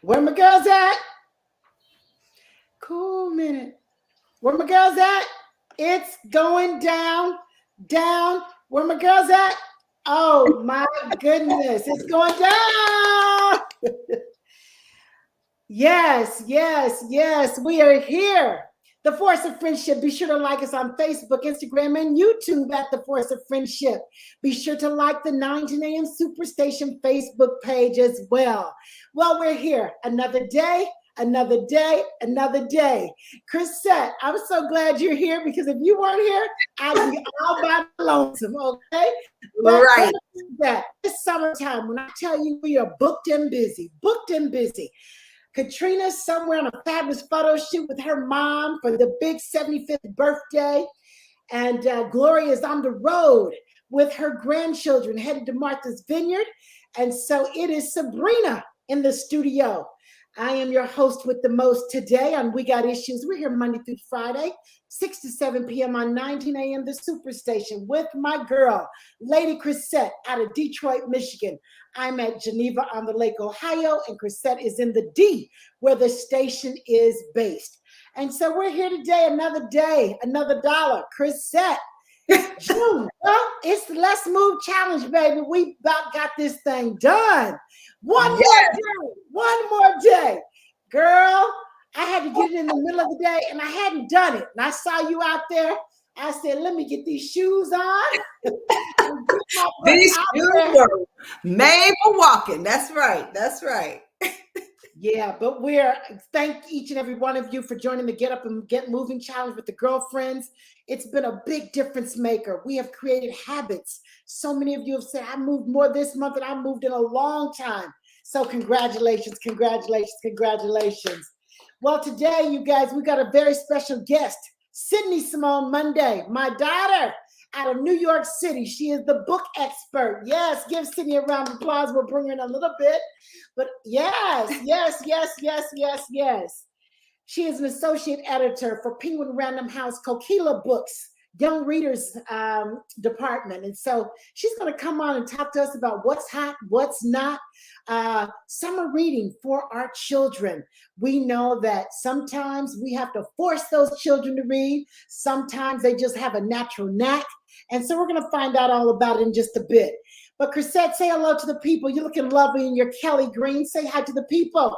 Where my girls at? Cool minute. Where my girls at? It's going down, down. Where my girls at? Oh my goodness, it's going down. Yes, yes, yes. We are here. The Force of Friendship. Be sure to like us on Facebook, Instagram, and YouTube at The Force of Friendship. Be sure to like the 19 a.m. Superstation Facebook page as well. Well, we're here. Another day, another day, another day. Chrisette, I'm so glad you're here because if you weren't here, I'd be all by my lonesome, okay? But Right. that it's summertime. When I tell you we are booked and busy. Katrina's somewhere on a fabulous photo shoot with her mom for the big 75th birthday. And Gloria is on the road with her grandchildren headed to Martha's Vineyard. And so it is Sabrina in the studio. I am your host with the most today on We Got Issues. We're here Monday through Friday, 6 to 7 p.m. on 19 a.m. The Superstation with my girl, Lady Chrisette out of Detroit, Michigan. I'm at Geneva on the Lake, Ohio, and Chrisette is in the D, where the station is based. And so we're here today, another day, another dollar. Chrisette, it's June. Well, it's the Let's Move Challenge, baby. We about got this thing done. One more day. Girl, I had to get it in the middle of the day, and I hadn't done it. And I saw you out there. I said, let me get these shoes on. These shoes were made for walking. That's right. That's right. Yeah, but thank each and every one of you for joining the Get Up and Get Moving Challenge with the girlfriends. It's been a big difference maker. We have created habits. So many of you have said, I moved more this month than I moved in a long time. So congratulations, congratulations, congratulations. Well, today, you guys, we got a very special guest, Sydnee Monday, my daughter out of New York City. She is the book expert. Yes, give Sydney a round of applause. We'll bring her in a little bit. But yes. She is an associate editor for Penguin Random House Kokila Books, Young Readers Department. And so she's going to come on and talk to us about what's hot, what's not. Summer reading for our children. We know that sometimes we have to force those children to read. Sometimes they just have a natural knack. And so we're going to find out all about it in just a bit. But Chrisette, say hello to the people. You're looking lovely in your Kelly green. Say hi to the people.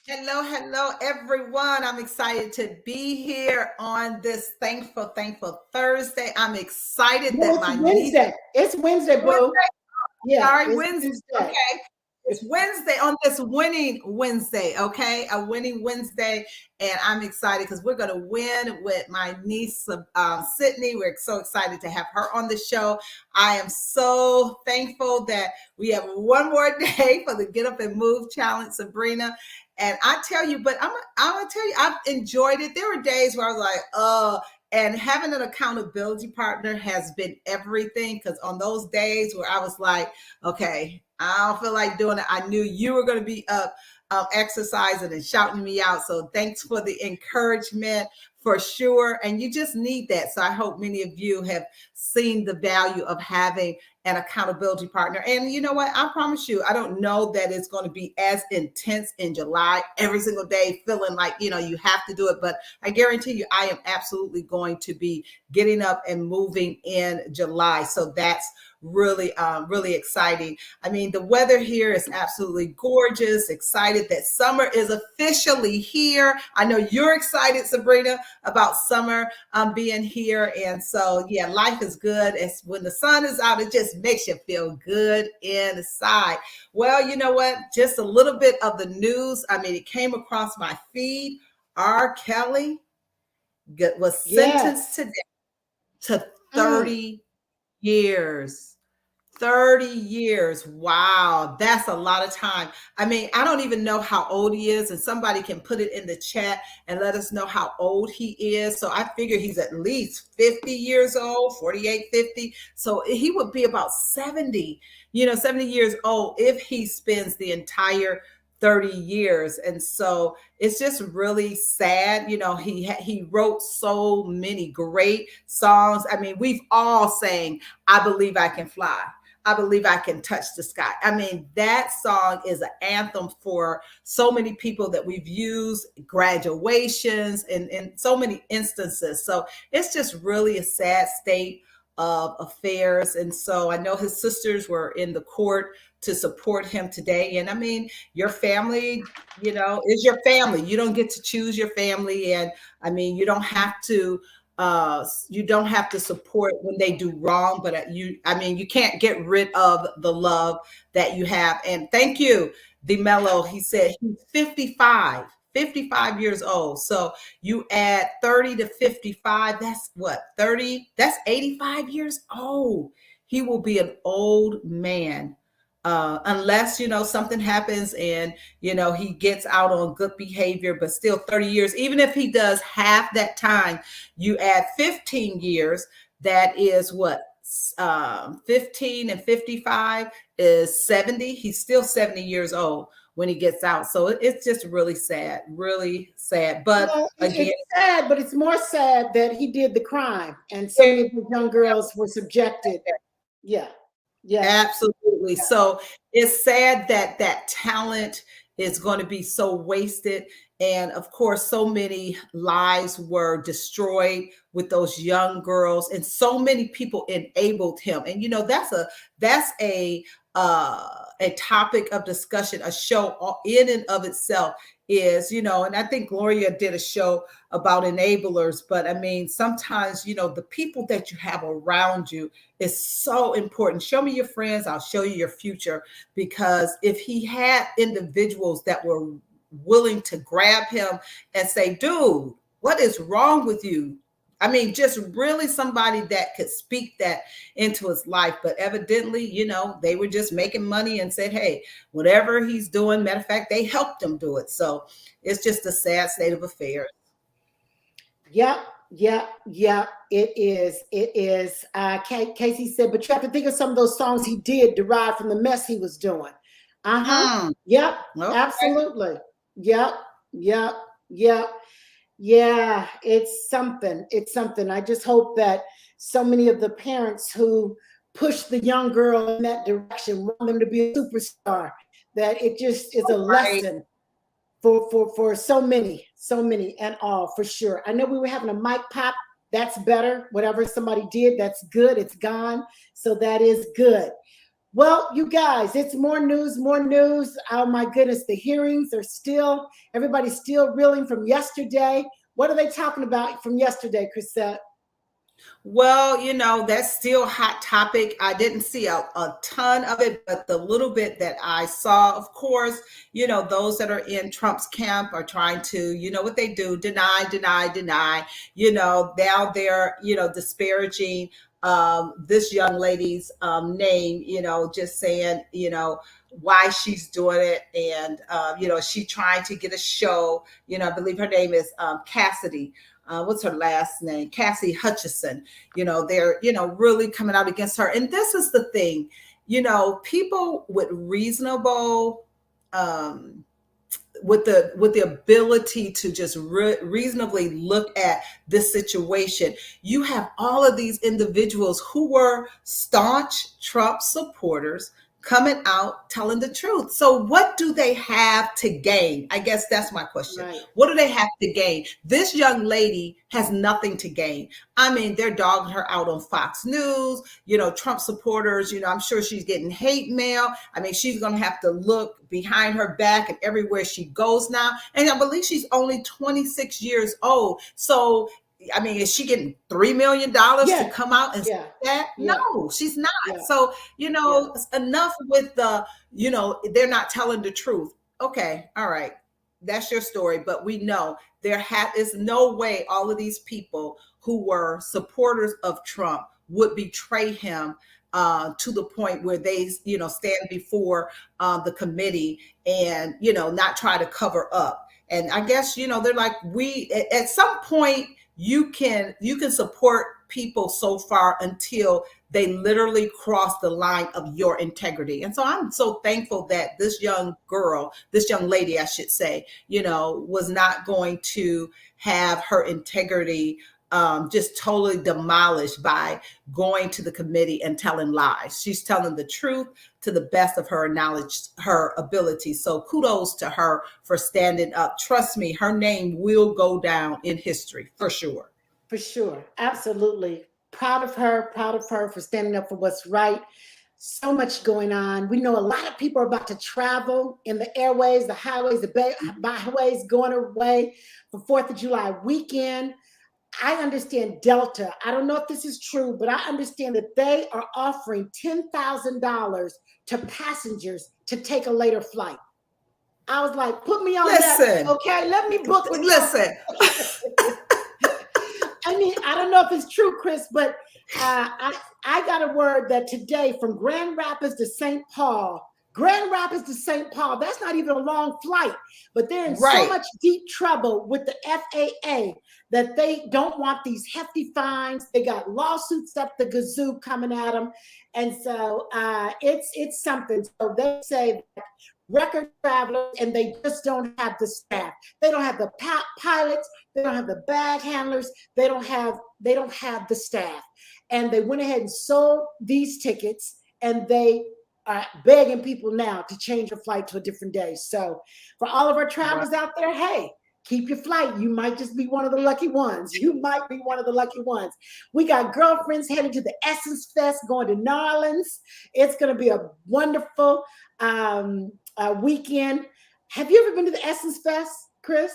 Hello, everyone. I'm excited to be here on this thankful Thursday. I'm excited that It's Wednesday. It's Wednesday, boo. Wednesday. Yeah, sorry, Wednesday. Okay. It's Wednesday on this winning Wednesday, okay? A winning Wednesday, and I'm excited because we're going to win with my niece, Sydnee. We're so excited to have her on the show. I am so thankful that we have one more day for the Get Up and Move Challenge, Sabrina. And I tell you, but I'm going to tell you, I've enjoyed it. There were days where I was like, and having an accountability partner has been everything, because on those days where I was like, okay, I don't feel like doing it, I knew you were going to be up exercising and shouting me out. So thanks for the encouragement for sure. And you just need that. So I hope many of you have seen the value of having an accountability partner. And you know what? I promise you, I don't know that it's going to be as intense in July every single day, feeling like, you have to do it. But I guarantee you, I am absolutely going to be getting up and moving in July. So that's really, really exciting. I mean, the weather here is absolutely gorgeous. Excited that summer is officially here. I know you're excited, Sabrina, about summer being here. And so, yeah, life is good. It's when the sun is out, it just makes you feel good inside. Well, you know what? Just a little bit of the news. I mean, it came across my feed. R. Kelly was sentenced today to 30 years. 30 years. Wow. That's a lot of time. I mean, I don't even know how old he is, and somebody can put it in the chat and let us know how old he is. So I figure he's at least 50 years old, 48, 50. So he would be about 70, 70 years old if he spends the entire 30 years. And so it's just really sad. He wrote so many great songs. I mean, we've all sang I Believe I Can Fly. I believe I can touch the sky. I mean, that song is an anthem for so many people that we've used, graduations, and in so many instances. So it's just really a sad state of affairs. And so I know his sisters were in the court to support him today. And I mean, your family, is your family. You don't get to choose your family. And I mean, you don't have to support when they do wrong, but I mean, you can't get rid of the love that you have. And thank you, DeMello. He said he's 55 years old. So you add 30 to 55, that's what, 30? That's 85 years old. He will be an old man. Unless, something happens and, he gets out on good behavior, but still 30 years, even if he does half that time, you add 15 years, that is what, 15 and 55 is 70. He's still 70 years old when he gets out. So it's just really sad, really sad. But again, it's sad, but it's more sad that he did the crime and so many of the young girls were subjected. Yeah. Yeah, absolutely. So it's sad that that talent is going to be so wasted. And of course, so many lives were destroyed with those young girls, and so many people enabled him. And that's a topic of discussion, a show in and of itself is, and I think Gloria did a show about enablers, but I mean, sometimes, the people that you have around you is so important. Show me your friends, I'll show you your future. Because if he had individuals that were willing to grab him and say, dude, what is wrong with you? I mean, just really somebody that could speak that into his life. But evidently, they were just making money and said, hey, whatever he's doing, matter of fact, they helped him do it. So it's just a sad state of affairs. Yep. It is. Casey said, but you have to think of some of those songs he did derived from the mess he was doing. Yep. Okay. Absolutely. Yep. Yeah, it's something. I just hope that so many of the parents who push the young girl in that direction want them to be a superstar, that it just is a lesson for so many and all, for sure. I know we were having a mic pop. That's better. Whatever somebody did, that's good. It's gone. So that is good. Well, you guys, it's more news. Oh my goodness, the hearings are everybody's still reeling from yesterday. What are they talking about from yesterday, Chrisette? Well, that's still a hot topic. I didn't see a ton of it, but the little bit that I saw, of course, those that are in Trump's camp are trying to, what they do, deny. Now they're, disparaging this young lady's name, just saying, why she's doing it. And, she trying to get a show, I believe her name is Cassidy. What's her last name? Cassie Hutchison. They're, really coming out against her. And this is the thing, people with reasonable, with the ability to just reasonably look at this situation. You have all of these individuals who were staunch Trump supporters coming out telling the truth. So what do they have to gain? I guess that's my question. Right. What do they have to gain? This young lady has nothing to gain. I mean, they're dogging her out on Fox News, Trump supporters, I'm sure she's getting hate mail. I mean, she's going to have to look behind her back and everywhere she goes now. And I believe she's only 26 years old. So I mean, is she getting $3 million to come out and say that? No, she's not. So, enough with the, they're not telling the truth. Okay. All right. That's your story. But we know there is no way all of these people who were supporters of Trump would betray him to the point where they, stand before the committee and, not try to cover up. And I guess, they're like, at some point, you can support people so far until they literally cross the line of your integrity. And so I'm so thankful that this young lady, I should say, was not going to have her integrity just totally demolished by going to the committee and telling lies. She's telling the truth to the best of her knowledge, her ability. So kudos to her for standing up. Trust me, her name will go down in history for sure. For sure. Absolutely. Proud of her for standing up for what's right. So much going on. We know a lot of people are about to travel in the airways, the highways, the byways, going away for 4th of July weekend. I understand Delta. I don't know if this is true, but I understand that they are offering $10,000 to passengers to take a later flight. I was like, put me on that. Okay, let me book with Listen. I mean, I don't know if it's true, Chris, but I got a word that today from Grand Rapids to St. Paul, that's not even a long flight, but they're in so much deep trouble with the FAA that they don't want these hefty fines. They got lawsuits up the gazoo coming at them. And so it's something. So they say that record travelers, and they just don't have the staff. They don't have the pilots. They don't have the bag handlers. They don't have the staff. And they went ahead and sold these tickets, and they are begging people now to change your flight to a different day. So for all of our travelers out there, hey, keep your flight. You might just be one of the lucky ones. We got girlfriends headed to the Essence Fest, going to New Orleans. It's going to be a wonderful weekend. Have you ever been to the Essence Fest, Chris?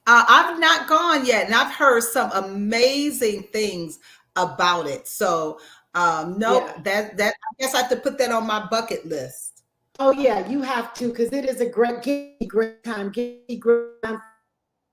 I've not gone yet, and I've heard some amazing things about it. So that I guess I have to put that on my bucket list. Oh yeah, you have to, because it is a great time.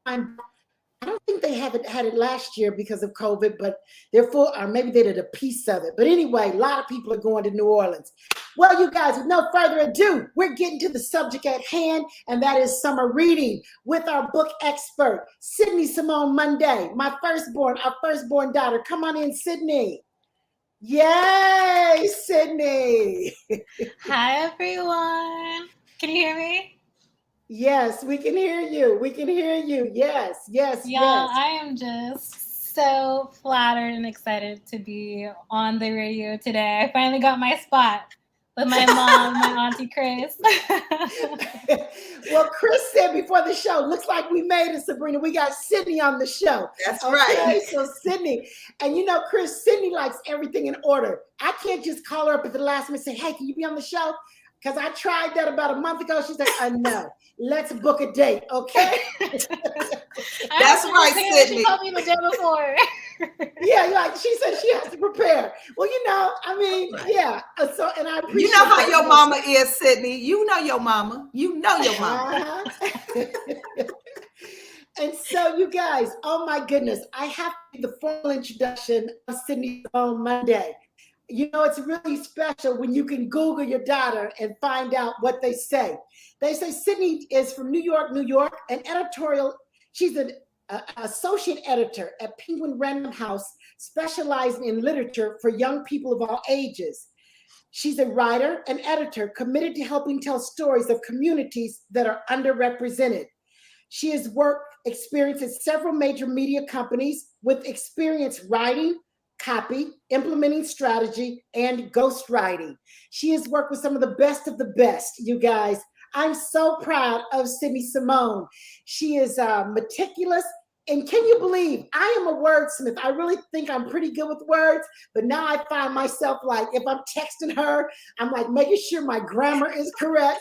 I don't think they had it last year because of COVID, but they're full, or maybe they did a piece of it. But anyway, a lot of people are going to New Orleans. Well, you guys, with no further ado, we're getting to the subject at hand, and that is summer reading with our book expert, Sydnee Monday, our firstborn daughter. Come on in, Sydnee. Yay, Sydnee. Hi, everyone. Can you hear me? Yes, we can hear you. Yes. Y'all, I am just so flattered and excited to be on the radio today. I finally got my spot with my mom, my auntie Chris. Well, Chris said before the show, looks like we made it, Sabrina. We got Sydnee on the show. That's right. So Sydnee, and you know, Chris, Sydnee likes everything in order. I can't just call her up at the last minute and say, hey, can you be on the show? Because I tried that about a month ago. She's like, no, let's book a date, okay? That's right, Sydnee. She told me the day before. Yeah, she said she has to prepare. Well, you know, I mean, yeah. So, and I appreciate. You know how your mama is, Sydnee. You know your mama. And so, you guys, oh my goodness, I have to do the formal introduction of Sydnee Monday. You know, it's really special when you can Google your daughter and find out what they say. They say Sydnee is from New York, an editorial. She's an associate editor at Penguin Random House, specializing in literature for young people of all ages. She's a writer and editor committed to helping tell stories of communities that are underrepresented. She has experience at several major media companies with experience writing, copy, implementing strategy, and ghostwriting. She has worked with some of the best, you guys. I'm so proud of Sydnee Simone. She is meticulous. And can you believe I am a wordsmith? I really think I'm pretty good with words, but now I find myself like, if I'm texting her, I'm like making sure my grammar is correct.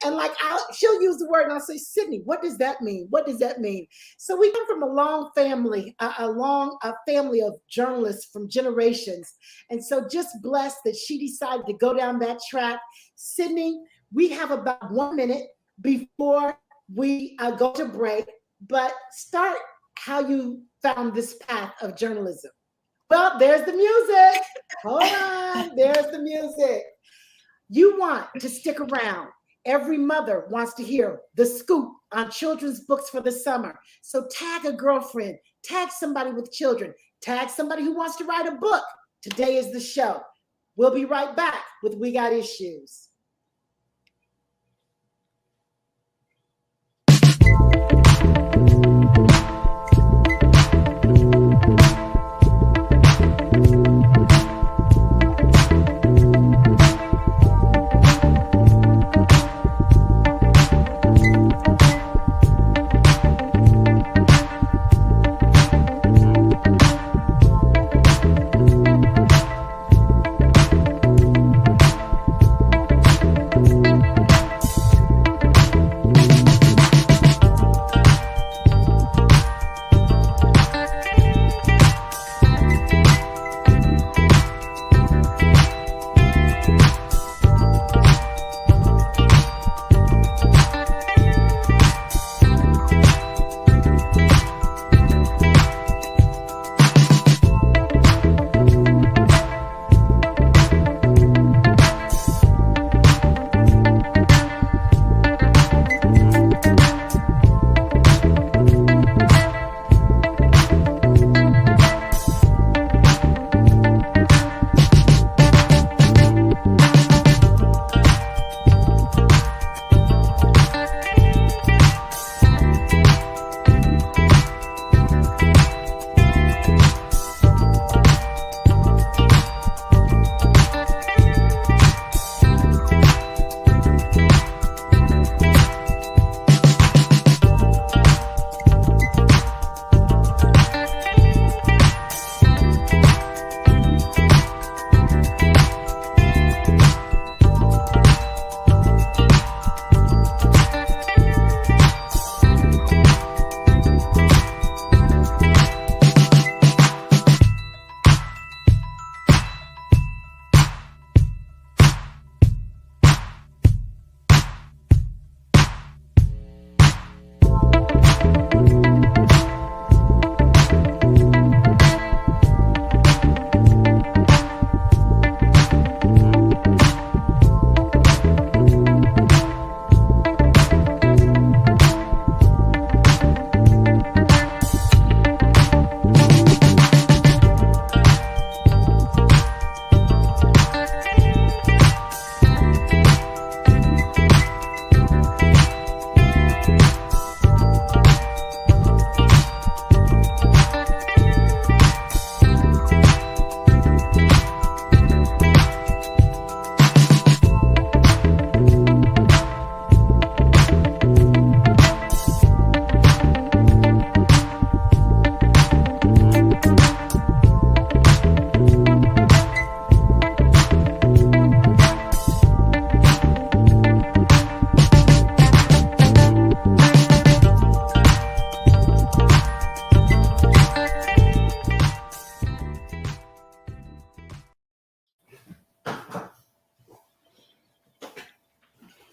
And like she'll use the word and I'll say, Sydnee, what does that mean? What does that mean? So we come from a long family, a family of journalists from generations. And so just blessed that she decided to go down that track. Sydnee, we have about 1 minute before we go to break, but start how you found this path of journalism. Well, there's the music. Hold on, there's the music. You want to stick around. Every mother wants to hear the scoop on children's books for the summer. So tag a girlfriend, tag somebody with children, tag somebody who wants to write a book. Today is the show. We'll be right back with We Got Issues.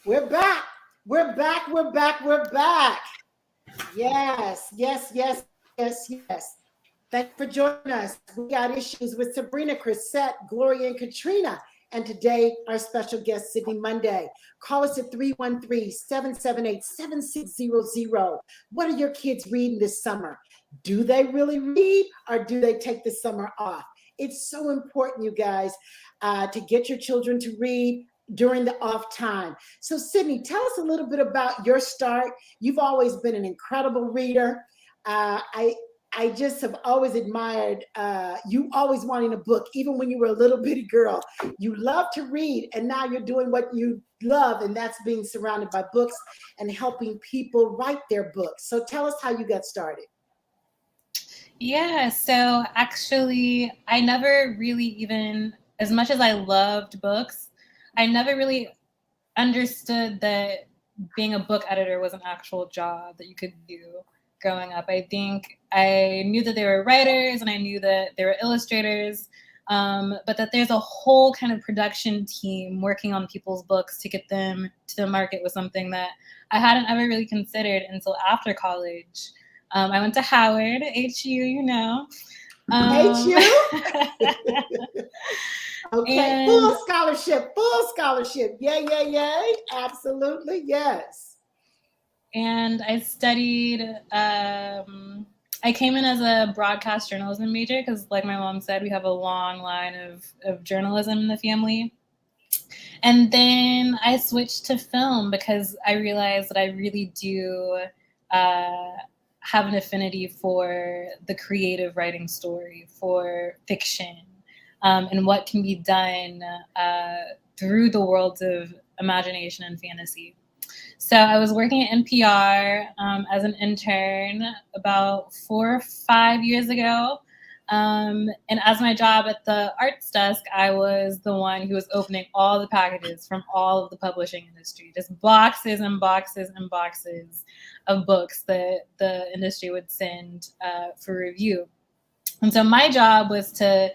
We're back. We're back. We're back. We're back. Yes, yes, yes, yes, yes. Thank you for joining us. We got issues with Sabrina, Chrisette, Gloria, and Katrina. And today, our special guest, Sydnee Monday. Call us at 313-778-7600. What are your kids reading this summer? Do they really read or do they take the summer off? It's so important, you guys, to get your children to read during the off time. So Sydnee, tell us a little bit about your start. You've always been an incredible reader. I just have always admired you always wanting a book, even when you were a little bitty girl. You love to read, and now you're doing what you love, and that's being surrounded by books and helping people write their books. So tell us how you got started. Yeah, so actually, I never really even, as much as I loved books, I never really understood that being a book editor was an actual job that you could do growing up. I think I knew that they were writers and I knew that they were illustrators, but that there's a whole kind of production team working on people's books to get them to the market was something that I hadn't ever really considered until after college. I went to Howard, HU, you know. HU? Okay, And full scholarship, full scholarship. Yay, yay, yay. Absolutely, yes. And I studied, I came in as a broadcast journalism major because, like my mom said, we have a long line of journalism in the family. And then I switched to film because I realized that I really do have an affinity for the creative writing story, for fiction, and what can be done through the worlds of imagination and fantasy. So I was working at NPR as an intern about 4 or 5 years ago. And as my job at the arts desk, I was the one who was opening all the packages from all of the publishing industry, just boxes and boxes and boxes of books that the industry would send for review. And so my job was to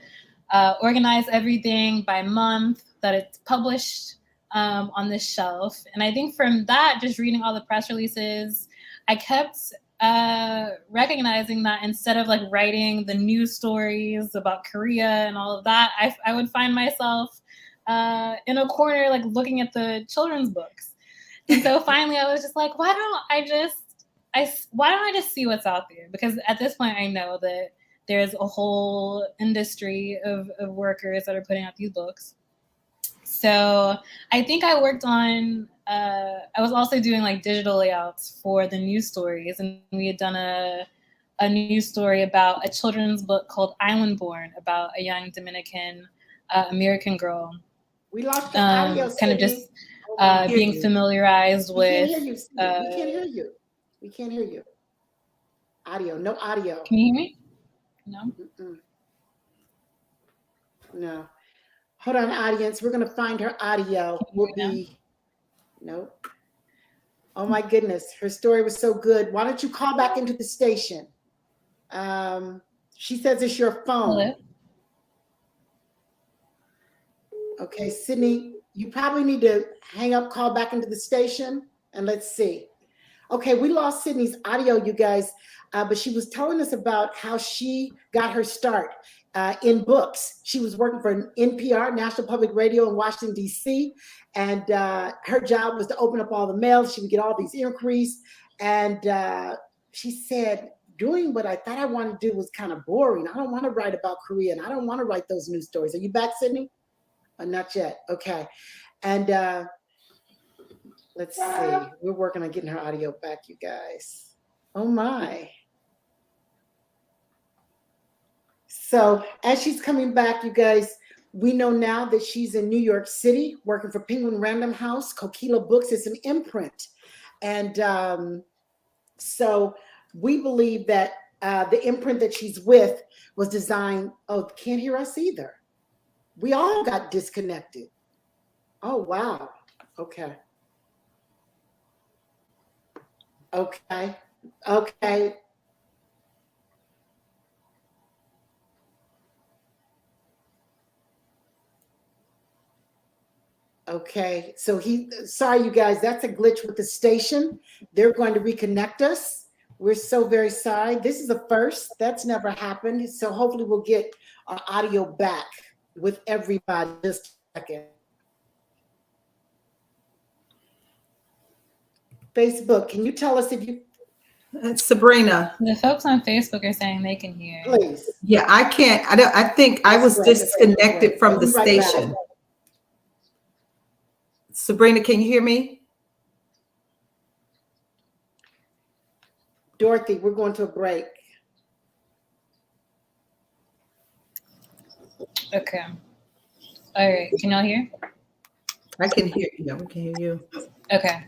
organize everything by month that it's published on this shelf. And I think from that, just reading all the press releases, I kept recognizing that instead of like writing the news stories about Korea and all of that, I would find myself in a corner, like looking at the children's books. And so finally I was just like, why don't I just see what's out there? Because at this point I know that there's a whole industry of workers that are putting out these books. So I think I worked on, I was also doing like digital layouts for the news stories. And we had done a news story about a children's book called Island Born about a young Dominican American girl. We lost the audio, kind of just being familiarized with. We can't hear you. We can't hear you. We can't hear you. Audio, no audio. Can you hear me? No. Mm-mm. No. Hold on, audience. We're going to find her audio. Will be. Nope. Oh my goodness. Her story was so good. Why don't you call back into the station? She says it's your phone. Hello? Okay, Sydnee, you probably need to hang up, call back into the station, and let's see. Okay, we lost Sydnee's audio, you guys, but she was telling us about how she got her start in books. She was working for NPR, National Public Radio in Washington, D.C., and her job was to open up all the mail. She would get all these inquiries, and she said, doing what I thought I wanted to do was kind of boring. I don't want to write about Korea, and I don't want to write those news stories. Are you back, Sydnee? Not yet. Okay. And let's see. We're working on getting her audio back, you guys. Oh my. So as she's coming back, you guys, we know now that she's in New York City working for Penguin Random House. Kokila Books is an imprint. And so we believe that the imprint that she's with was designed. Oh, can't hear us either. We all got disconnected. Oh, wow. Okay. Okay. Okay. Okay, so sorry, you guys, that's a glitch with the station. They're going to reconnect us. We're so very sorry. This is a first. That's never happened. So hopefully we'll get our audio back with everybody. Just a second. Facebook, can you tell us if you... Sabrina. The folks on Facebook are saying they can hear. Please. Yeah, I can't. I think I was disconnected from the station. Sabrina, can you hear me? Dorothy, we're going to a break. Okay. All right. Can y'all hear? I can hear you. Yeah, we can hear you. Okay.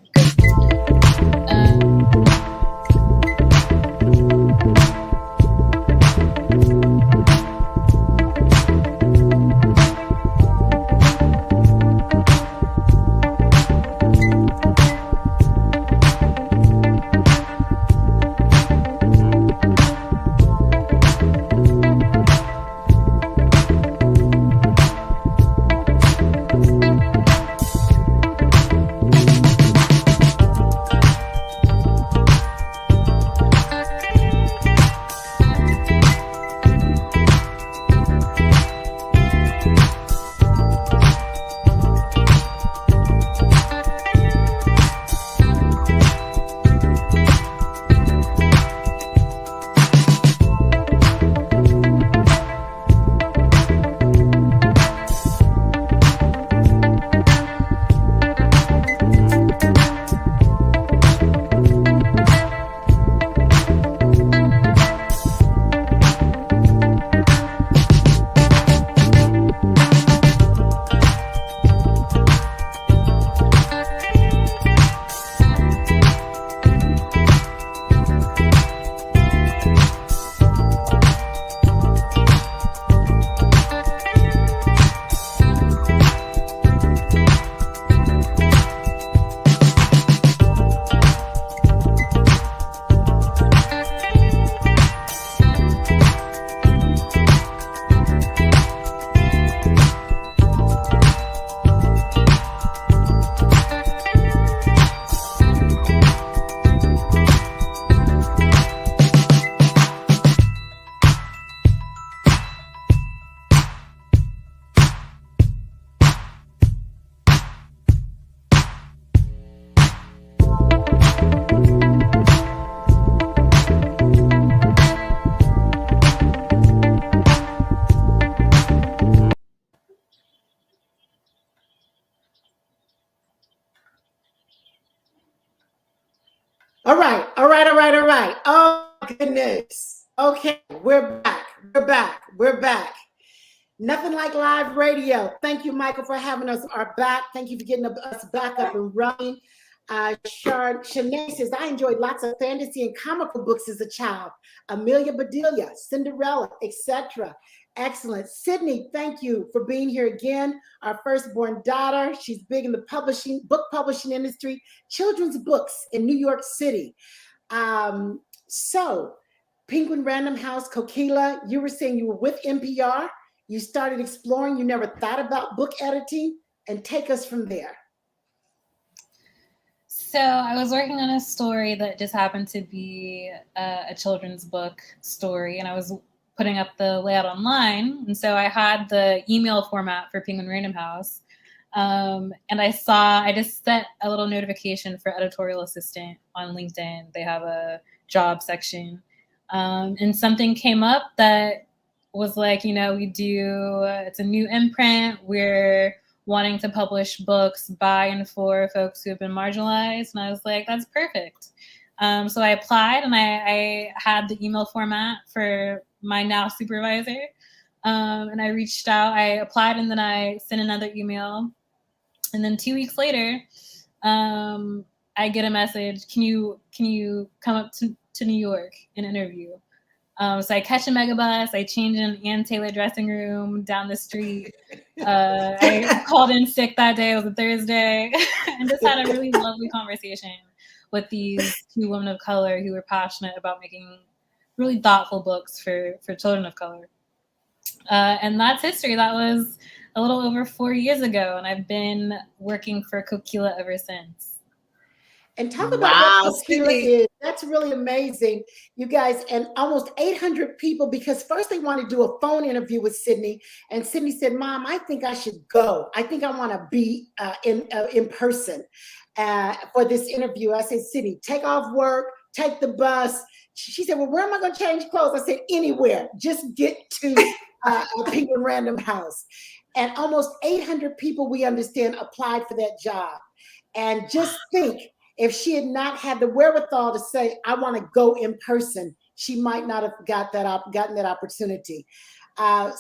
All right. Oh, goodness. Okay, we're back. Nothing like live radio. Thank you, Michael, for having us back. Thank you for getting us back up and running. Shanae says, I enjoyed lots of fantasy and comical books as a child. Amelia Bedelia, Cinderella, etc. Excellent. Sydnee, thank you for being here again. Our firstborn daughter. She's big in the book publishing industry, children's books in New York City. So, Penguin Random House, Kokila, you were saying you were with NPR. You started exploring. You never thought about book editing, and take us from there. So I was working on a story that just happened to be a children's book story, and I was putting up the layout online. And so I had the email format for Penguin Random House. And I just set a little notification for editorial assistant on LinkedIn. They have a job section. And something came up that was like, it's a new imprint. We're wanting to publish books by and for folks who have been marginalized. And I was like, that's perfect. So I applied, and I had the email format for my now supervisor. And I reached out, I applied, and then I sent another email. And then 2 weeks later, I get a message, can you come up to New York and interview? So I catch a megabus, I change in Ann Taylor dressing room down the street. I called in sick that day, it was a Thursday, and just had a really lovely conversation with these two women of color who were passionate about making really thoughtful books for children of color. And that's history. That was a little over 4 years ago, and I've been working for Kokila ever since. And talk about what Wow, Kokila Sydnee. is. That's really amazing, you guys. And almost 800 people, because first they wanted to do a phone interview with Sydnee. And Sydnee said, Mom, I think I should go. I think I want to be in person for this interview. I said, Sydnee, take off work, take the bus. She said, well, where am I going to change clothes? I said, anywhere. Just get to Penguin Random House. And almost 800 people, we understand, applied for that job. And just think, if she had not had the wherewithal to say, I want to go in person, she might not have gotten that opportunity.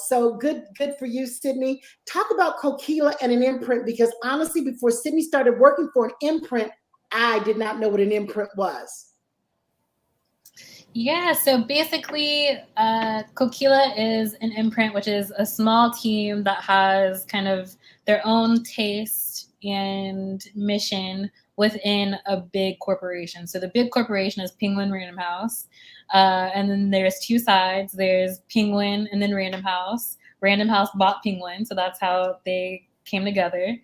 So good for you, Sydnee. Talk about Kokila and an imprint, because honestly, before Sydnee started working for an imprint, I did not know what an imprint was. Yeah, so basically, Kokila is an imprint, which is a small team that has kind of their own taste and mission within a big corporation. So the big corporation is Penguin Random House. And then there's two sides. There's Penguin and then Random House. Random House bought Penguin, so that's how they came together.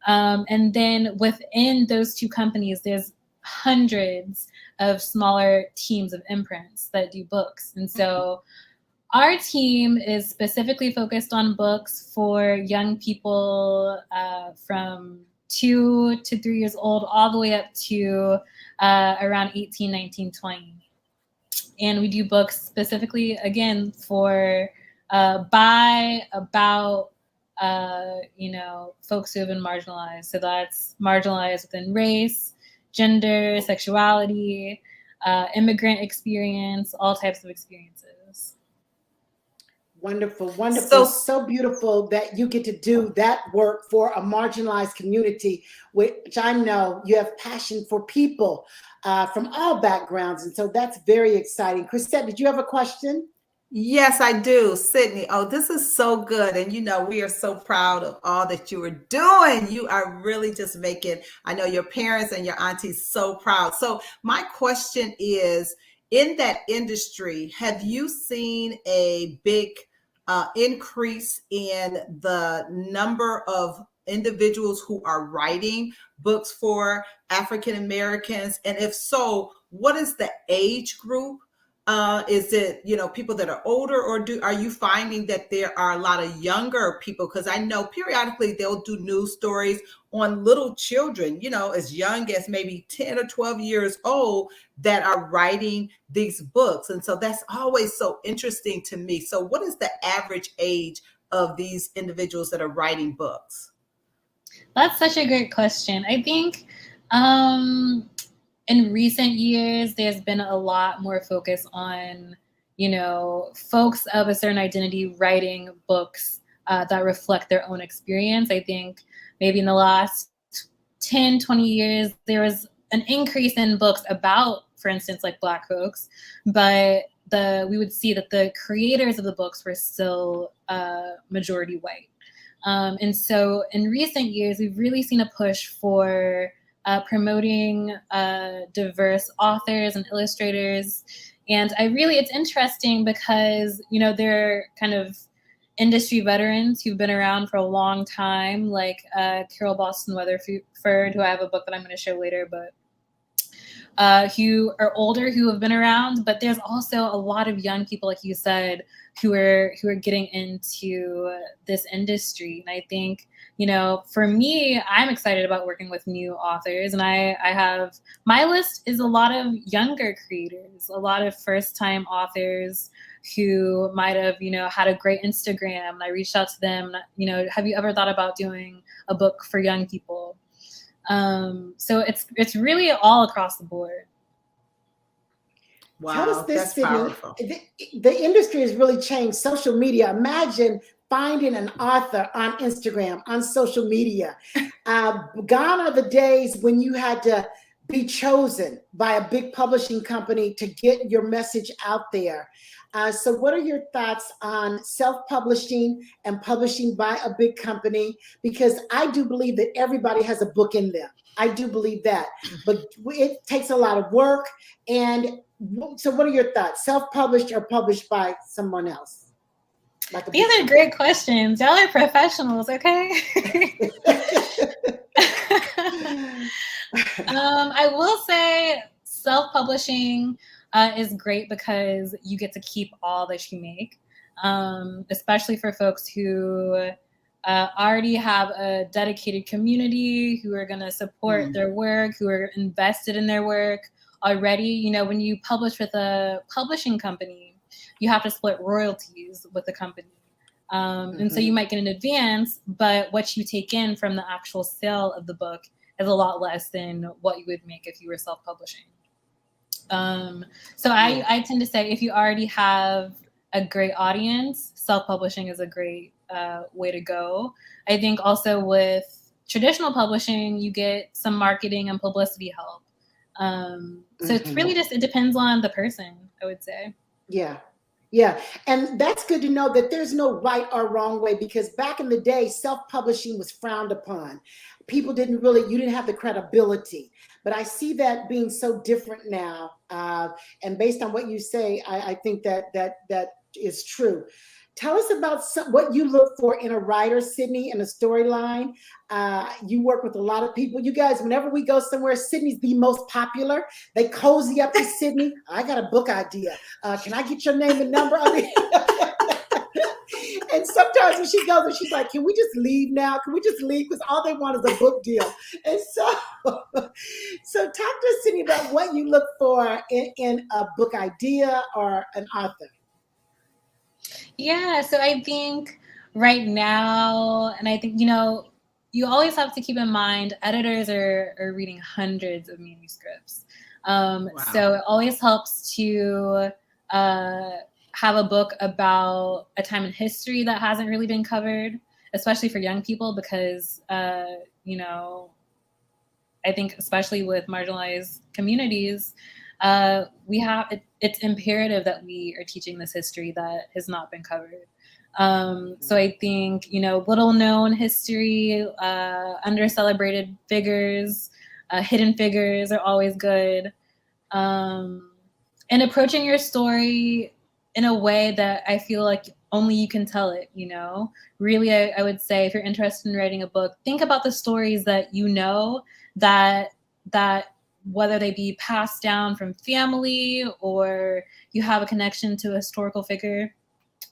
And then within those two companies, there's hundreds of smaller teams of imprints that do books. And so our team is specifically focused on books for young people from 2 to 3 years old, all the way up to around 18, 19, 20. And we do books specifically, again, for about folks who have been marginalized. So that's marginalized within race, gender, sexuality, immigrant experience, all types of experiences. Wonderful, wonderful. So beautiful that you get to do that work for a marginalized community, which I know you have passion for people from all backgrounds. And so that's very exciting. Chrisette, did you have a question? Yes, I do. Sydnee, oh, this is so good. And we are so proud of all that you are doing. You are really just making, I know, your parents and your aunties so proud. So my question is, in that industry, have you seen a big increase in the number of individuals who are writing books for African Americans? And if so, what is the age group? Is it, people that are older, or are you finding that there are a lot of younger people? Because I know periodically they'll do news stories on little children, as young as maybe 10 or 12 years old, that are writing these books. And so that's always so interesting to me. So what is the average age of these individuals that are writing books? That's such a great question. I think in recent years, there's been a lot more focus on, folks of a certain identity writing books that reflect their own experience. I think maybe in the last 10, 20 years, there was an increase in books about, for instance, like Black folks, but we would see that the creators of the books were still majority white. And so in recent years, we've really seen a push for promoting diverse authors and illustrators. And it's interesting because, they're kind of industry veterans who've been around for a long time, like Carol Boston Weatherford, who I have a book that I'm going to show later, but who are older, who have been around. But there's also a lot of young people, like you said, who are getting into this industry. And I think, for me, I'm excited about working with new authors. And I have, my list is a lot of younger creators, a lot of first-time authors who might have, had a great Instagram. And I reached out to them, have you ever thought about doing a book for young people? So it's really all across the board. Wow, tell us this, that's powerful. The industry has really changed. Social media. Imagine finding an author on Instagram, on social media. Gone are the days when you had to be chosen by a big publishing company to get your message out there. So what are your thoughts on self-publishing and publishing by a big company? Because I do believe that everybody has a book in them. I do believe that, but it takes a lot of work. And so what are your thoughts? Self-published or published by someone else? Like These are great questions. Y'all are professionals, okay? I will say self-publishing is great because you get to keep all that you make, especially for folks who already have a dedicated community, who are going to support their work, who are invested in their work already. You know, when you publish with a publishing company, you have to split royalties with the company. And so you might get an advance, but what you take in from the actual sale of the book is a lot less than what you would make if you were self-publishing. So I tend to say if you already have a great audience, self-publishing is a great way to go. I think also with traditional publishing, you get some marketing and publicity help. So it's really just, it depends on the person, I would say. Yeah. Yeah. And that's good to know that there's no right or wrong way, because back in the day, self-publishing was frowned upon. People didn't really, you didn't have the credibility. But I see that being so different now. And based on what you say, I think that is true. Tell us about what you look for in a writer, Sydnee, in a storyline. You work with a lot of people. You guys, whenever we go somewhere, Sydnee's the most popular. They cozy up to Sydnee. I got a book idea. Can I get your name and number? And sometimes when she goes, and she's like, can we just leave now? Can we just leave? Because all they want is a book deal. And so talk to us, Sydnee, about what you look for in a book idea or an author. Yeah, so I think right now, and I think, you know, you always have to keep in mind editors are reading hundreds of manuscripts. So it always helps to have a book about a time in history that hasn't really been covered, especially for young people, because, you know, I think especially with marginalized communities, it's imperative that we are teaching this history that has not been covered. So I think, you know, little known history, under celebrated figures, hidden figures are always good. And approaching your story in a way that I feel like only you can tell it, you know? Really, I would say if you're interested in writing a book, think about the stories that you know that whether they be passed down from family or you have a connection to a historical figure.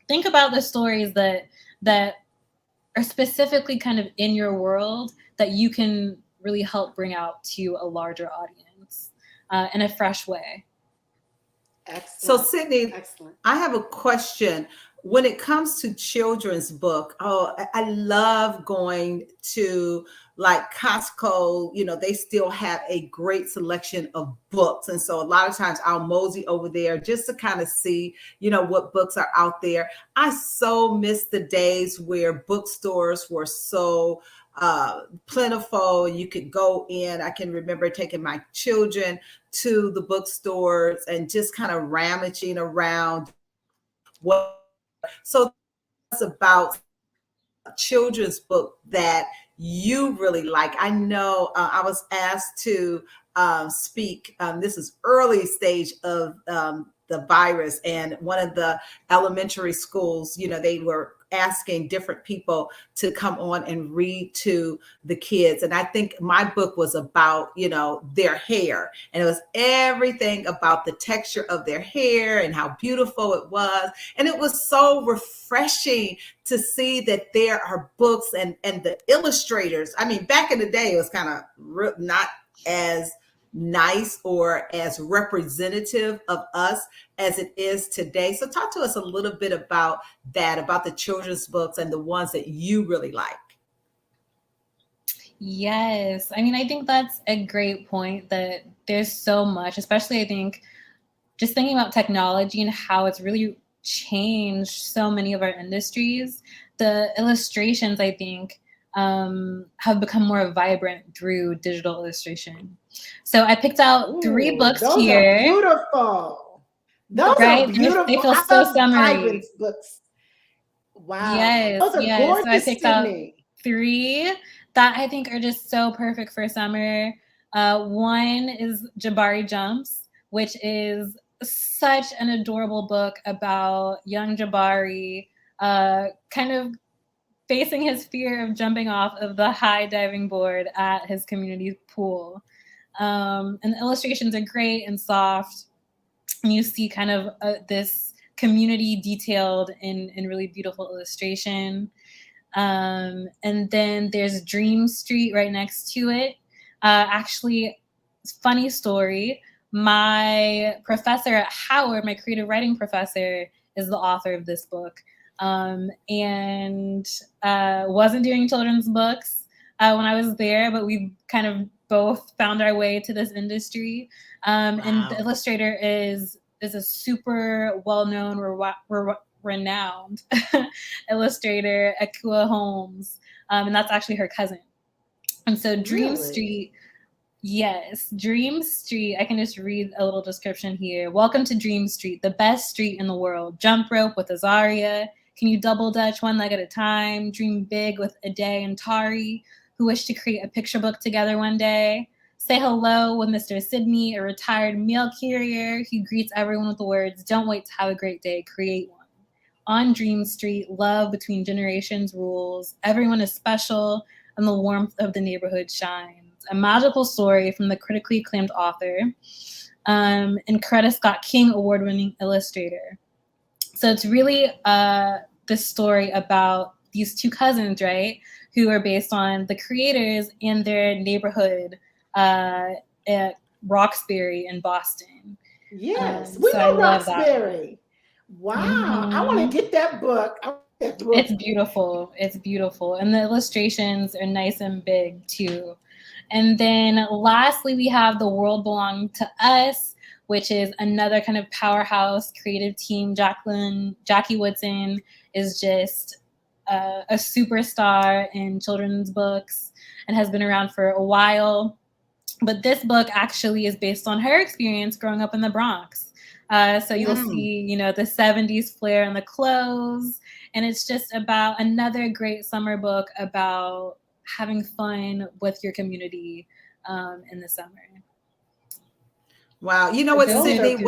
Think about the stories that are specifically kind of in your world that you can really help bring out to a larger audience in a fresh way. So Excellent. Sydnee, Excellent. I have a question. When it comes to children's book, I love going to like Costco. You know, they still have a great selection of books. And so a lot of times I'll mosey over there just to kind of see, you know, what books are out there. I so miss the days where bookstores were so plentiful. You could go in. I can remember taking my children to the bookstores and just kind of rummaging around. So it's about a children's book that you really like. I know I was asked to speak. This is early stage of the virus, and one of the elementary schools, you know, they were asking different people to come on and read to the kids. And I think my book was about, you know, their hair, and it was everything about the texture of their hair and how beautiful it was. And it was so refreshing to see that there are books and the illustrators. I mean, back in the day, it was kind of not as nice or as representative of us as it is today. So talk to us a little bit about that, about the children's books and the ones that you really like. Yes. I mean, I think that's a great point, that there's so much, especially I think just thinking about technology and how it's really changed so many of our industries. The illustrations, I think, have become more vibrant through digital illustration. So I picked out 3 books those here. Are beautiful. Those right? are beautiful. They feel I so love summery. vibrant books. Wow. Yes, Those are yes. gorgeous, So I picked Sydnee. out 3 that I think are just so perfect for summer. One is Jabari Jumps, which is such an adorable book about young Jabari kind of facing his fear of jumping off of the high diving board at his community pool. And the illustrations are great and soft. And you see kind of this community detailed in really beautiful illustration. And then there's Dream Street right next to it. Actually, funny story. My professor at Howard, my creative writing professor, is the author of this book. And wasn't doing children's books when I was there, but we kind of both found our way to this industry. And the illustrator is a super well-known, renowned illustrator, Akua Holmes, and that's actually her cousin. And so Dream Street, yes, Dream Street, I can just read a little description here. Welcome to Dream Street, the best street in the world. Jump rope with Azaria. Can you double dutch one leg at a time? Dream big with Ade and Tari, who wish to create a picture book together one day. Say hello with Mr. Sydnee, a retired mail carrier who greets everyone with the words, don't wait to have a great day, create one. On Dream Street, love between generations rules. Everyone is special, and the warmth of the neighborhood shines. A magical story from the critically acclaimed author and Coretta Scott King award-winning illustrator. So it's really this story about these two cousins, right, who are based on the creators in their neighborhood at Roxbury in Boston. Yes, we know Roxbury. Wow, I want to get that book. It's beautiful. It's beautiful. And the illustrations are nice and big too. And then lastly, we have The World Belonged to Us, which is another kind of powerhouse creative team. Jackie Woodson is just a superstar in children's books and has been around for a while. But this book actually is based on her experience growing up in the Bronx. So you'll see, the 70s flair in the clothes. And it's just about another great summer book about having fun with your community in the summer. Wow. You know what, Sydnee?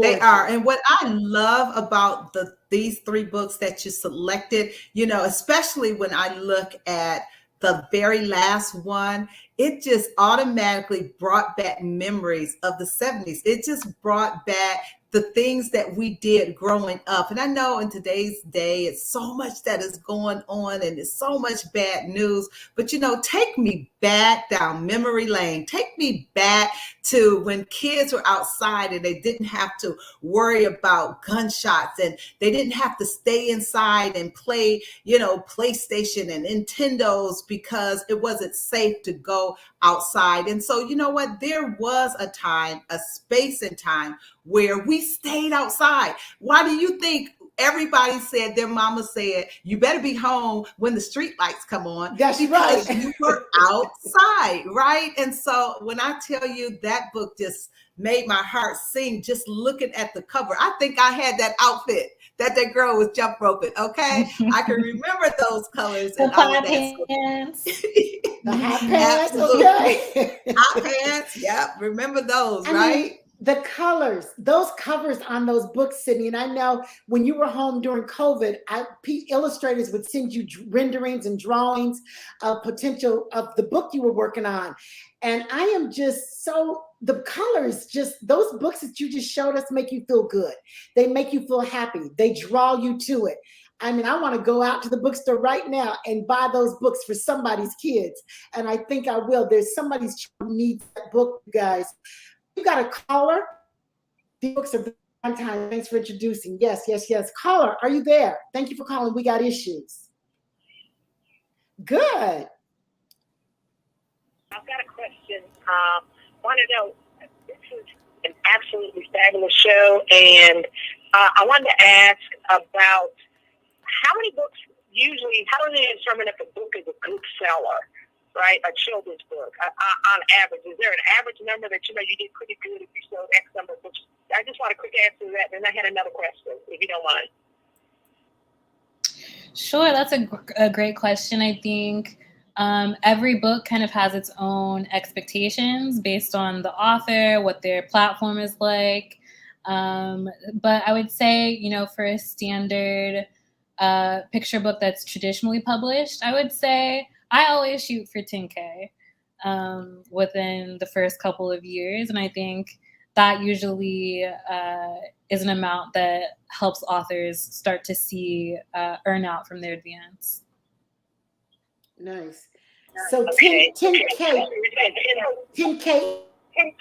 They are. And what I love about these three books that you selected, especially when I look at the very last one, it just automatically brought back memories of the 70s. It just brought back the things that we did growing up. And I know in today's day, it's so much that is going on and it's so much bad news, but take me back down memory lane. Take me back to when kids were outside and they didn't have to worry about gunshots and they didn't have to stay inside and play, PlayStation and Nintendos because it wasn't safe to go outside. And so, you know what? There was a time, a space and time where we stayed outside. Why do you think everybody said, their mama said, you better be home when the street lights come on? That's because right. You were outside, right? And so when I tell you that book just made my heart sing just looking at the cover. I think I had that outfit that girl was jump roping, okay? I can remember those colors and all of that. Pants. The hot pants, okay. Hot pants, yep. Remember those, right? The colors, those covers on those books, Sydnee, and I know when you were home during COVID, illustrators would send you renderings and drawings of potential of the book you were working on. And I am just the colors, just those books that you just showed us make you feel good. They make you feel happy. They draw you to it. I mean, I want to go out to the bookstore right now and buy those books for somebody's kids. And I think I will. There's somebody's child who needs that book, you guys. You got a caller? The books are on time. Thanks for introducing. Yes. Caller, are you there? Thank you for calling. We got issues. Good. I've got a question. Want to know, this is an absolutely fabulous show, and I wanted to ask about how many books how do they determine if a book is a good seller? Right, a children's book on average. Is there an average number that you did pretty good if you sold X number of books? I just want a quick answer to that, and I had another question, if you don't mind. Sure, that's a great question. I think every book kind of has its own expectations based on the author, what their platform is like. But I would say, you know, for a standard picture book that's traditionally published, I would say I always shoot for 10K within the first couple of years. And I think that usually is an amount that helps authors start to see earn out from their advance. Nice. So 10K. 10K. 10K is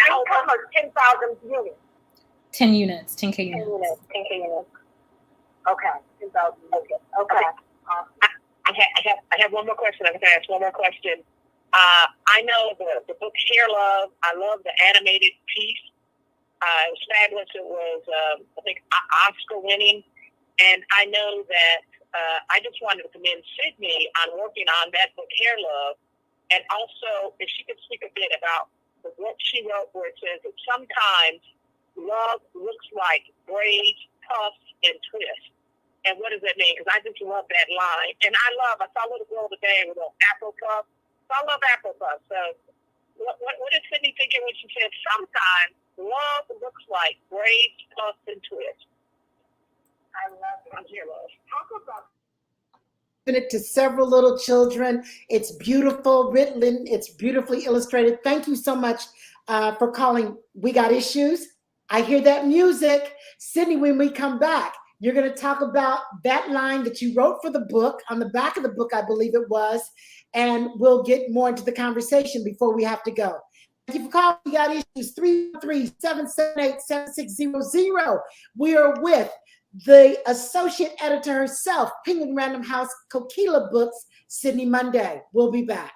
outcome or 10,000 units? 10 units, 10K units. 10K units. Okay, 10,000 units. Okay. I have one more question. I'm going to ask one more question. I know the book Hair Love. I love the animated piece. It was fabulous. It was, I think, Oscar winning. And I know that I just wanted to commend Sydnee on working on that book Hair Love. And also, if she could speak a bit about the book she wrote where it says that sometimes love looks like braids, puffs, and twists. And what does that mean? Because I just love that line. And I saw a little girl today with an Afro puff. So I love Afro puff. So what is Sydnee thinking when she said sometimes love looks like braids, puffs, and twists? I love it. Talk about it to several little children. It's beautiful written. It's beautifully illustrated. Thank you so much for calling We Got Issues. I hear that music. Sydnee, when we come back, you're going to talk about that line that you wrote for the book, on the back of the book, I believe it was, and we'll get more into the conversation before we have to go. Thank you for calling. We Got Issues, 313-778-7600. We are with the associate editor herself, Penguin Random House Kokila Books, Sydnee Monday. We'll be back.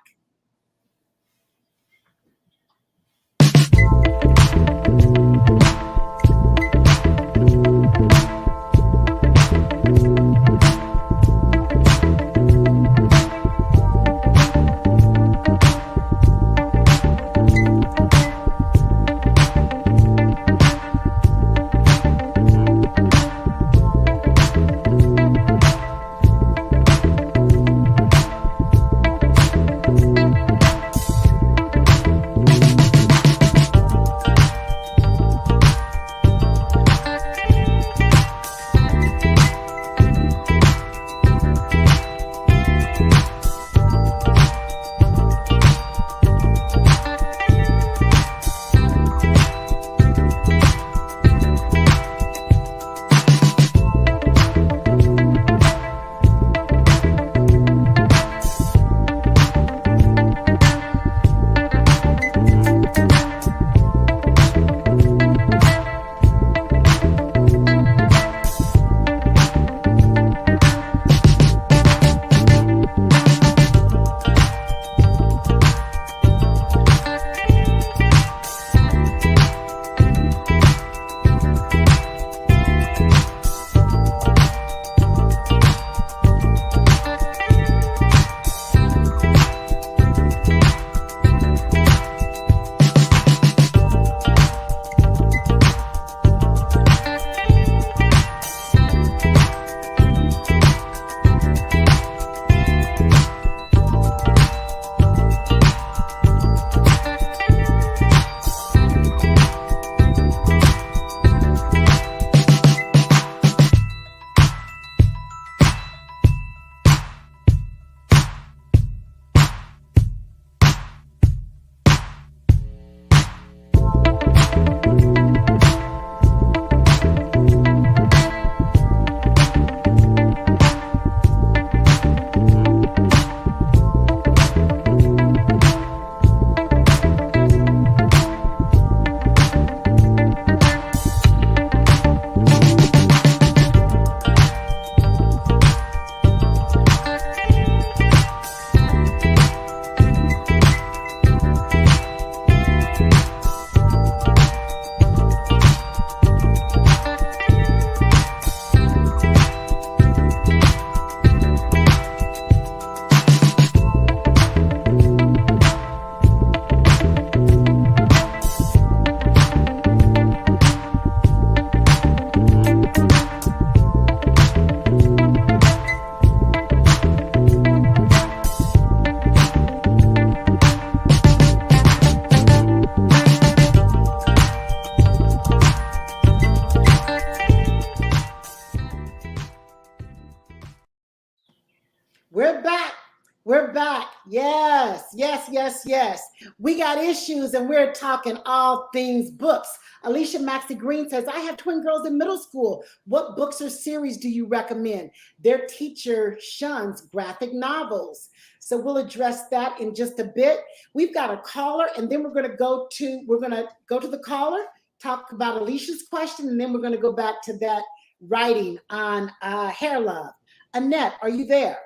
Yes, yes, yes, yes. We got issues and we're talking all things books. Alicia Maxey Green says, I have twin girls in middle school. What books or series do you recommend? Their teacher shuns graphic novels. So we'll address that in just a bit. We've got a caller, and then we're going to go to the caller, talk about Alicia's question, and then we're going to go back to that writing on hair love. Annette, are you there?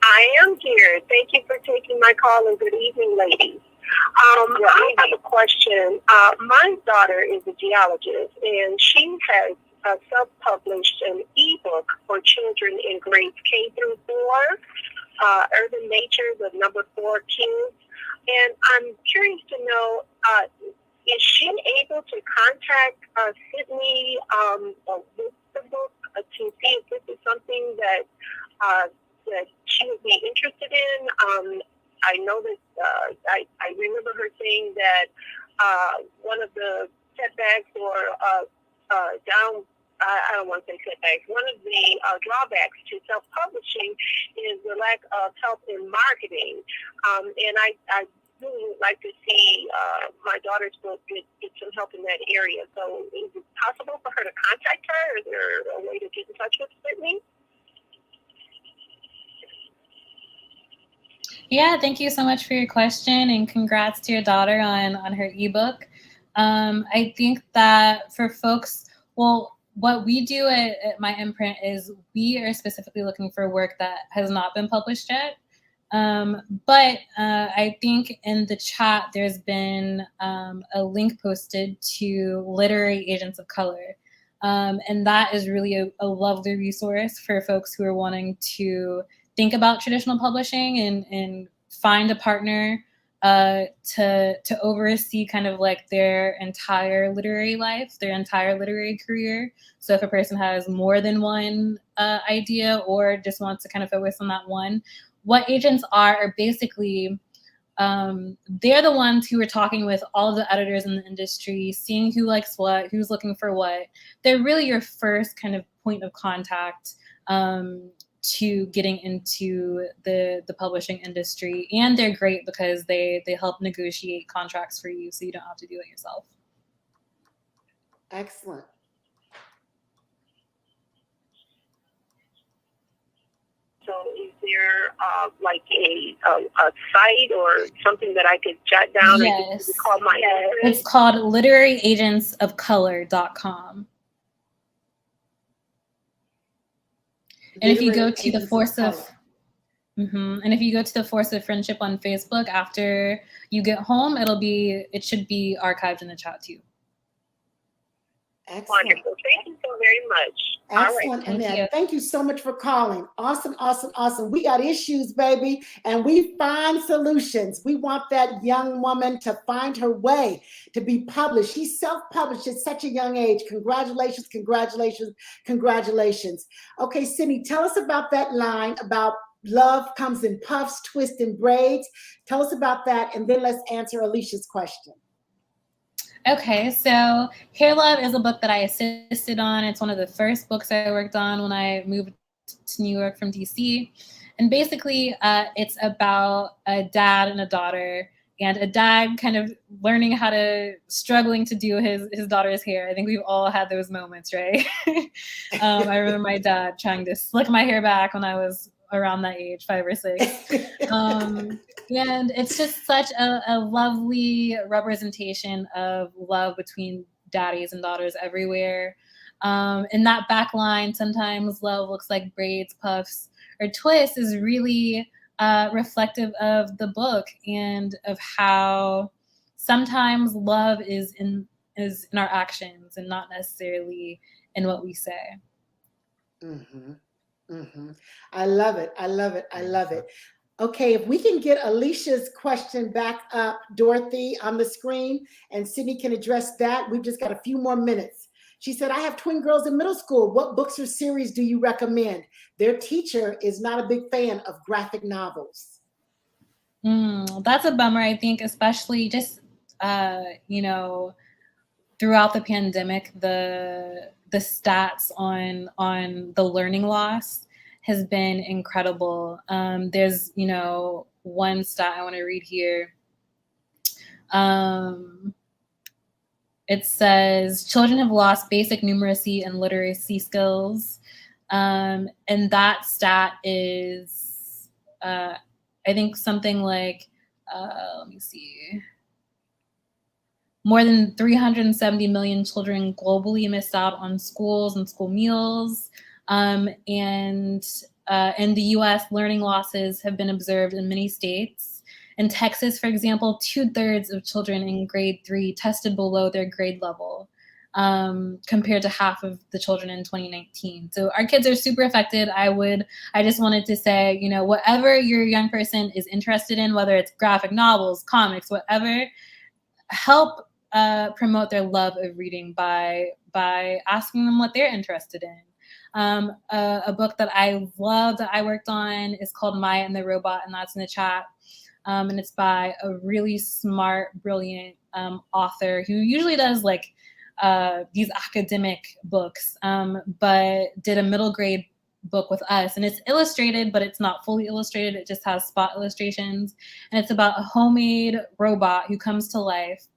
I am here. Thank you for taking my call, and good evening, ladies. I have a question. My daughter is a geologist, and she has self-published an ebook for children in grades K through 4, Urban Nature, the number 4 kids. And I'm curious to know, is she able to contact Sydnee with the book to see if this is something that she would be interested in? I know that I remember her saying that one of the setbacks or I don't want to say setbacks, one of the drawbacks to self-publishing is the lack of help in marketing. And I really would like to see my daughter's book get some help in that area. So is it possible for her to contact her? Is there a way to get in touch with Sydnee? Yeah, thank you so much for your question, and congrats to your daughter on her ebook. I think that for folks, well, what we do at my imprint is we are specifically looking for work that has not been published yet. But I think in the chat, there's been a link posted to Literary Agents of Color. And that is really a lovely resource for folks who are wanting to think about traditional publishing and find a partner to oversee kind of like their entire literary life, their entire literary career. So if a person has more than one idea or just wants to kind of focus on that one, what agents are basically, they're the ones who are talking with all the editors in the industry, seeing who likes what, who's looking for what. They're really your first kind of point of contact to getting into the publishing industry. And they're great because they help negotiate contracts for you so you don't have to do it yourself. Excellent. So is there like a site or something that I could jot down? Yes. Call my it's called literaryagentsofcolor.com. And if you go to the Force of and if you go to the Force of Friendship on Facebook after you get home, it should be archived in the chat too. Excellent. Wonderful. Thank you so very much. Excellent, Annette. Thank you so much for calling. Awesome, awesome, awesome. We got issues, baby, and we find solutions. We want that young woman to find her way to be published. She's self-published at such a young age. Congratulations, congratulations, congratulations. Okay, Sydnee, tell us about that line about love comes in puffs, twists, and braids. Tell us about that, and then let's answer Alicia's question. Okay, so Hair Love is a book that I assisted on. It's one of the first books I worked on when I moved to New York from DC. And basically, it's about a dad and a daughter, and a dad kind of struggling to do his daughter's hair. I think we've all had those moments, right? I remember my dad trying to slick my hair back when I was around that age, 5 or 6. And it's just such a lovely representation of love between daddies and daughters everywhere. In that back line, sometimes love looks like braids, puffs, or twists is really reflective of the book and of how sometimes love is in our actions and not necessarily in what we say. Mm-hmm. Mm-hmm. I love it. I love it. I love it. Okay, if we can get Alicia's question back up, Dorothy, on the screen, and Sydnee can address that. We've just got a few more minutes. She said, I have twin girls in middle school. What books or series do you recommend? Their teacher is not a big fan of graphic novels. That's a bummer, I think, especially just, throughout the pandemic, the stats on the learning loss has been incredible. There's, one stat I want to read here. It says children have lost basic numeracy and literacy skills. And that stat is, I think something like, let me see. More than 370 million children globally missed out on schools and school meals. And in the US, learning losses have been observed in many states. In Texas, for example, 2/3 of children in grade 3 tested below their grade level, compared to half of the children in 2019. So our kids are super affected. I just wanted to say, whatever your young person is interested in, whether it's graphic novels, comics, whatever, help promote their love of reading by asking them what they're interested in. A book that I love that I worked on is called Maya and the Robot, and that's in the chat. And it's by a really smart, brilliant author who usually does like these academic books, but did a middle grade book with us. And it's illustrated, but it's not fully illustrated. It just has spot illustrations. And it's about a homemade robot who comes to life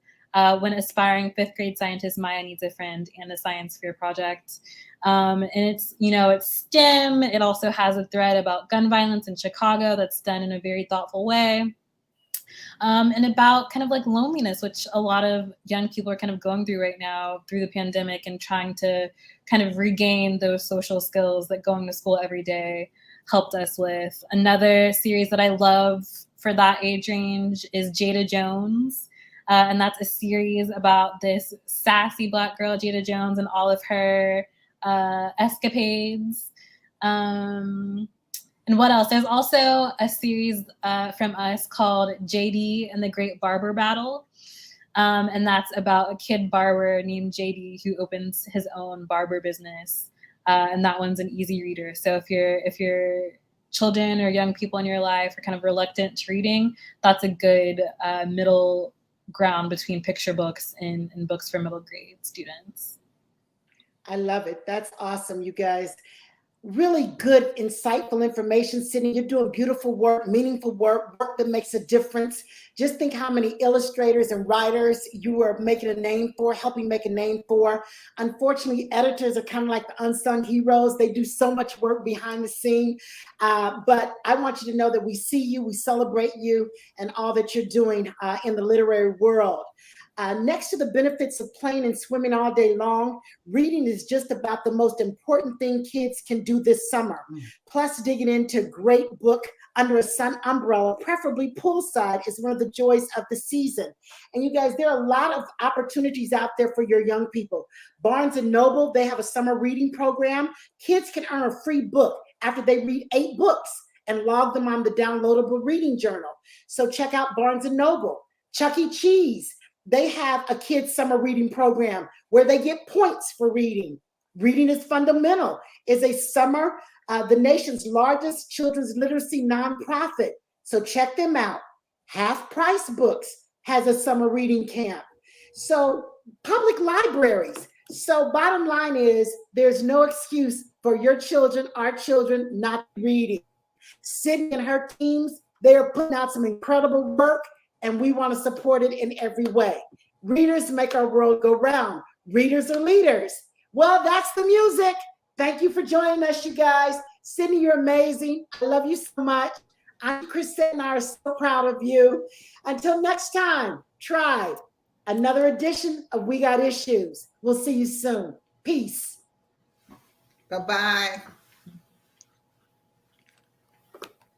when aspiring 5th grade scientist Maya needs a friend and a science fair project. And it's, it's STEM. It also has a thread about gun violence in Chicago that's done in a very thoughtful way. And about kind of like loneliness, which a lot of young people are kind of going through right now through the pandemic and trying to kind of regain those social skills that going to school every day helped us with. Another series that I love for that age range is Jada Jones. And that's a series about this sassy Black girl, Jada Jones, and all of her escapades. And what else? There's also a series from us called JD and the Great Barber Battle. And that's about a kid barber named JD who opens his own barber business. And that one's an easy reader. So if your children or young people in your life are kind of reluctant to reading, that's a good middle ground between picture books and books for middle grade students. I love it. That's awesome, you guys. Really good, insightful information, Sydnee. You're doing beautiful work, meaningful work that makes a difference. Just think how many illustrators and writers you are making a name for, helping make a name for. Unfortunately, editors are kind of like the unsung heroes. They do so much work behind the scene. But I want you to know that we see you, we celebrate you, and all that you're doing in the literary world. Next to the benefits of playing and swimming all day long, reading is just about the most important thing kids can do this summer. Plus, digging into a great book under a sun umbrella, preferably poolside, is one of the joys of the season. And you guys, there are a lot of opportunities out there for your young people. Barnes & Noble, they have a summer reading program. Kids can earn a free book after they read 8 books and log them on the downloadable reading journal. So check out Barnes & Noble. Chuck E. Cheese, they have a kids' summer reading program where they get points for reading. Reading is Fundamental is a summer, the nation's largest children's literacy nonprofit. So check them out. Half Price Books has a summer reading camp. So public libraries. So bottom line is there's no excuse for your children, our children, not reading. Sydnee and her teams, they are putting out some incredible work, and we want to support it in every way. Readers make our world go round. Readers are leaders. Well, that's the music. Thank you for joining us, you guys. Sydnee, you're amazing. I love you so much. I'm Chrisette and I are so proud of you. Until next time, Tribe, another edition of We Got Issues. We'll see you soon. Peace. Bye-bye.